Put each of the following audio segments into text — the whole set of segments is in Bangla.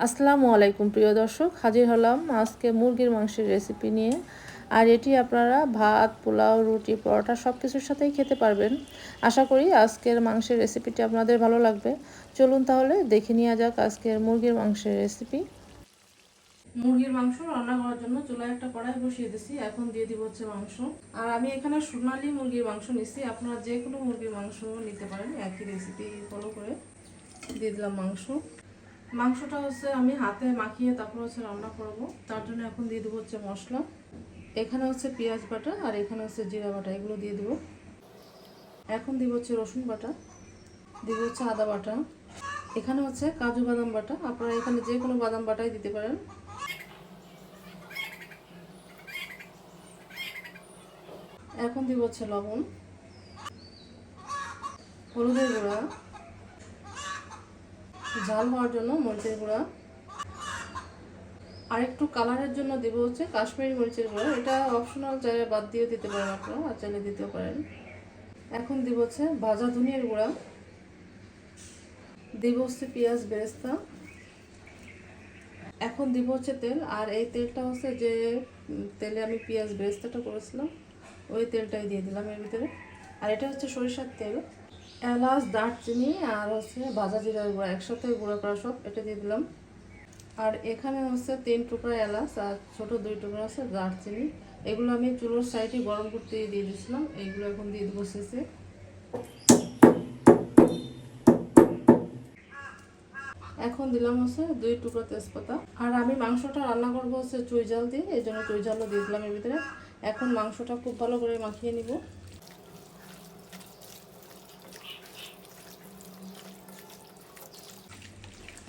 আসসালামু আলাইকুম প্রিয় দর্শক, হাজির হলাম আজকে মুরগির মাংসের রেসিপি নিয়ে। আর এটি আপনারা ভাত, পোলাও, রুটি, পরোটা সব কিছুর সাথেই খেতে পারবেন। আশা করি আজকের মাংসের রেসিপিটি আপনাদের ভালো লাগবে। চলুন তাহলে দেখে নেওয়া যাক আজকের মুরগির মাংসের রেসিপি। মুরগির মাংস রান্না করার জন্য চুলায় একটা কড়াই বসিয়ে দিয়েছি। এখন দিয়ে দিব হচ্ছে মাংস। আর আমি এখানে সোনালী মুরগির মাংস নিচ্ছি, আপনারা যে কোনো মুরগির মাংস নিতে পারেন। একই রেসিপি ফলো করে দিয়ে দিলাম মাংস। মাংসটা হচ্ছে আমি হাতে মাখিয়ে তারপর হচ্ছে রান্না করব, তার জন্য এখন দিয়ে দেবো হচ্ছে মশলা। এখানে হচ্ছে পেঁয়াজ বাটা আর এখানে হচ্ছে জিরা বাটা, এগুলো দিয়ে দেবো। এখন দিব হচ্ছে রসুন বাটা, দিব হচ্ছে আদা বাটা, এখানে হচ্ছে কাজু বাদাম বাটা, আপনারা এখানে যে কোনো বাদাম বাটাই দিতে পারেন। এখন দিব হচ্ছে লবণ, হলুদের গুঁড়া, ঝাল হওয়ার জন্য মরিচের গুঁড়া, আর একটু কালারের জন্য দেব হচ্ছে কাশ্মীরি মরিচের গুঁড়া। এটা অপশনাল, চাইলে বাদ দিয়ে দিতে পারেন আপনারা, আর চাইলে দিতেও পারেন। এখন দিব হচ্ছে ভাজা ধনিয়ার গুঁড়া, দিব হচ্ছে পেঁয়াজ বেরেস্তা, এখন দিব হচ্ছে তেল। আর এই তেলটা হচ্ছে যে তেলে আমি পেঁয়াজ বেরেস্তাটা করেছিলাম ওই তেলটাই দিয়ে দিলাম এর ভিতরে। আর এটা হচ্ছে সরিষার তেল। এলাচ, দারচিনি আর হচ্ছে ভাজা জিরার গুঁড়া একসাথে গুঁড়ো করা সব এটা দিয়ে দিলাম। আর এখানে হচ্ছে 3 টুকরা এলাচ আর ছোট 2 টুকরা হচ্ছে দারচিনি, এগুলো আমি চুলোর সাইডে গরম করতে দিয়ে দিয়েছিলাম। এইগুলো এখন দিয়ে দেবো শেষে। এখন দিলাম হচ্ছে 2 টুকরা তেজপাতা। আর আমি মাংসটা রান্না করবো হচ্ছে চুই ঝাল দিয়ে, এই জন্য চুই ঝালও দিয়ে দিলাম এর ভিতরে। এখন মাংসটা খুব ভালো করে মাখিয়ে নিব।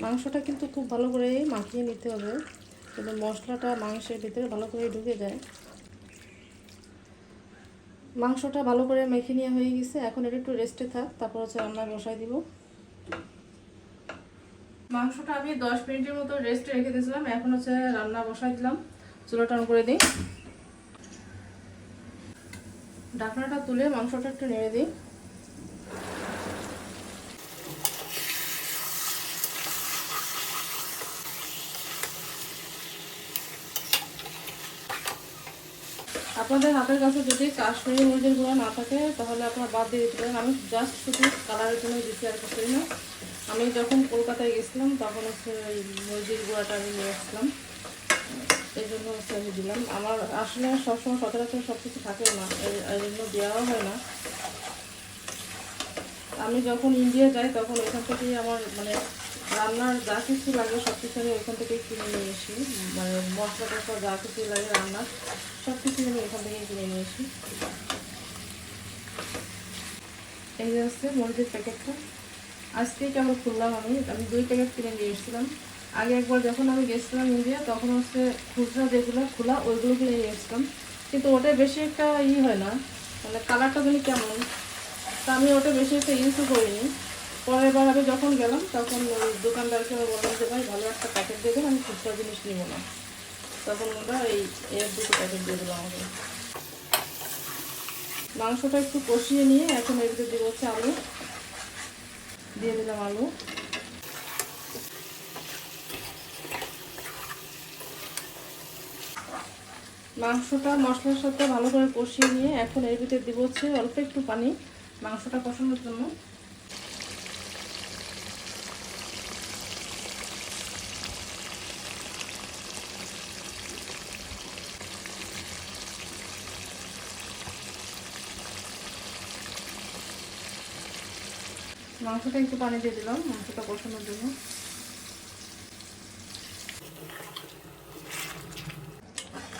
মাংসটা কিন্তু খুব ভালো করে মাখিয়ে নিতে হবে, কিন্তু মশলাটা মাংসের ভিতরে ভালো করে ঢুকে যায়। মাংসটা ভালো করে মেখে নেওয়া হয়ে গেছে, এখন এটা একটু রেস্টে থাক, তারপর হচ্ছে রান্না বসাই দিব। মাংসটা আমি 10 মিনিটের মতো রেস্টে রেখে দিয়েছিলাম, এখন হচ্ছে রান্না বসাই দিলাম। চুলাটা অন করে দিই, ঢাকনাটা তুলে মাংসটা একটু নেড়ে দিই। আপনাদের হাতের কাছে যদি কাশ্মীরি মরিচের গুঁড়া না থাকে তাহলে আপনারা বাদ দিয়ে দিতে পারেন। আমি জাস্ট শুধু কালারের জন্য দিচ্ছি, আর কিছুই না। আমি যখন কলকাতায় গেছিলাম তখন হচ্ছে মরিচের গুঁড়াটা আমি নিয়ে আসলাম, এই জন্য হচ্ছে আমি দিলাম। আমার আসলে সবসময় সচরাচর সব কিছু থাকে না, এই জন্য দেওয়াও হয় না। আমি যখন ইন্ডিয়া যাই তখন ওইখান থেকেই আমার মানে রান্নার যা কিছু লাগে সব কিছু আমি ওইখান থেকেই কিনে নিয়ে আসি। মানে মশলা টশলা যা কিছু লাগে রান্নার সব কিছু আমি ওইখান থেকেই কিনে নিয়ে আসি। এই যে হচ্ছে মরিচের প্যাকেটটা, আজকেই কেমন খুললাম। আমি 2 প্যাকেট কিনে নিয়ে এসেছিলাম। আগে একবার যখন আমি গেছিলাম ইন্ডিয়া তখন হচ্ছে খুচরা যেগুলো খোলা ওইগুলো কিনে নিয়ে এসেছিলাম, কিন্তু ওটা বেশি একটা হয় না, মানে কালারটা যদি কেমন, তা আমি ওটা বেশি একটা ইউজও করিনি। পরের বার আমি যখন গেলাম তখন ওই দোকানদারকে বললাম যে ভাই ভালো একটা প্যাকেট দেবেন, আমি খুচরা জিনিস নিব না। তখন ওরা এই 1-2 প্যাকেট দিয়ে দিল আমাকে। মাংসটা একটু কষিয়ে নিয়ে এখন এর ভিতরে দিয়ে হচ্ছে আলু, দিয়ে দিলাম আলু। মাংসটা মশলার সাথে ভালো করে কষিয়ে নিয়ে এখন এর ভিতরে দিব হচ্ছে অল্প একটু পানি মাংসটা কষানোর জন্য। মাংসটা একটু পানি দিয়ে দিলাম মাংসটা কষানোর জন্য।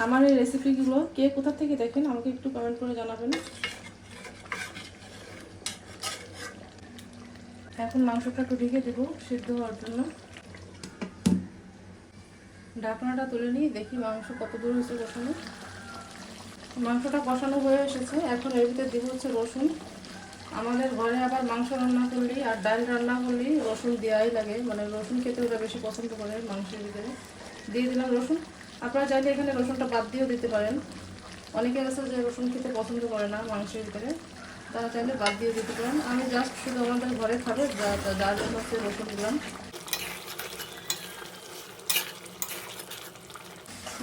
আমার এই রেসিপিগুলো কে কোথা থেকে দেখেন আমাকে একটু কমেন্ট করে জানাবেন। এখন মাংসটা একটু ঢেকে দেবো সিদ্ধ হওয়ার জন্য। ঢাকনাটা তুলে নিয়ে দেখি মাংস কত দূর হয়েছে কষানো। মাংসটা কষানো হয়ে এসেছে, এখন এর ভিতরে দিব হচ্ছে রসুন। আমাদের ঘরে আবার মাংস রান্না করলে আর ডাল রান্না করলে রসুন দেওয়াই লাগে, মানে রসুন খেতে ওরা বেশি পছন্দ করে মাংসের ভিতরে। দিয়ে দিলাম রসুন। আপনারা চাইলে এখানে রসুনটা বাদ দিয়েও দিতে পারেন, অনেকে আছে যে রসুন খেতে পছন্দ করে না মাংসের ভিতরে, তারা চাইলে বাদ দিয়ে দিতে পারেন। আমি জাস্ট শুধু আমাদের ঘরে খাবে যার জন্য হচ্ছে রসুন দিলাম।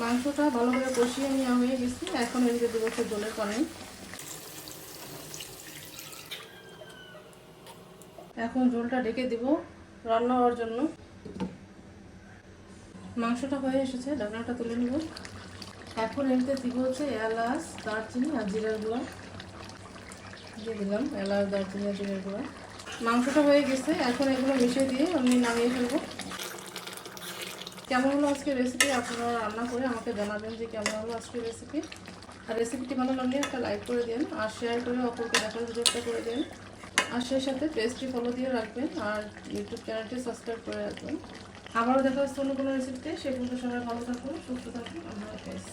মাংসটা ভালো করে কষিয়ে নেওয়া হয়ে গেছে। এখন এদিকে দেবো একটু জলের পানি। এখন ঝোলটা ঢেকে দিব রান্না হওয়ার জন্য। মাংসটা হয়ে এসেছে, ঢাকনাটা তুলে নেব। এখন এমনিতে দিব হচ্ছে এলাচ, দারচিনি আর জিরার গুঁড়া দিয়ে দিলাম। এলাচ, দারচিনি আর জিরার গুঁড়া। মাংসটা হয়ে গেছে, এখন এগুলো মিশিয়ে দিয়ে আমি নামিয়ে ফেলবো। কেমন হলো আজকের রেসিপি আপনারা রান্না করে আমাকে জানাবেন যে কেমন হলো আজকের রেসিপি। আর রেসিপিটি ভালো লাগলে একটা লাইক করে দিন আর শেয়ার করে অপরকে দেখার সুযোগটা করে দিন। আর সেই সাথে পেজটি ফলো দিয়ে রাখবেন আর ইউটিউব চ্যানেলটি সাবস্ক্রাইব করে রাখবেন। আবারও দেখা হচ্ছে অন্য কোনো রেসিপিতে। সে পর্যন্ত সবাই ভালো থাকুন, সুস্থ থাকুন। আল্লাহ হাফেজ।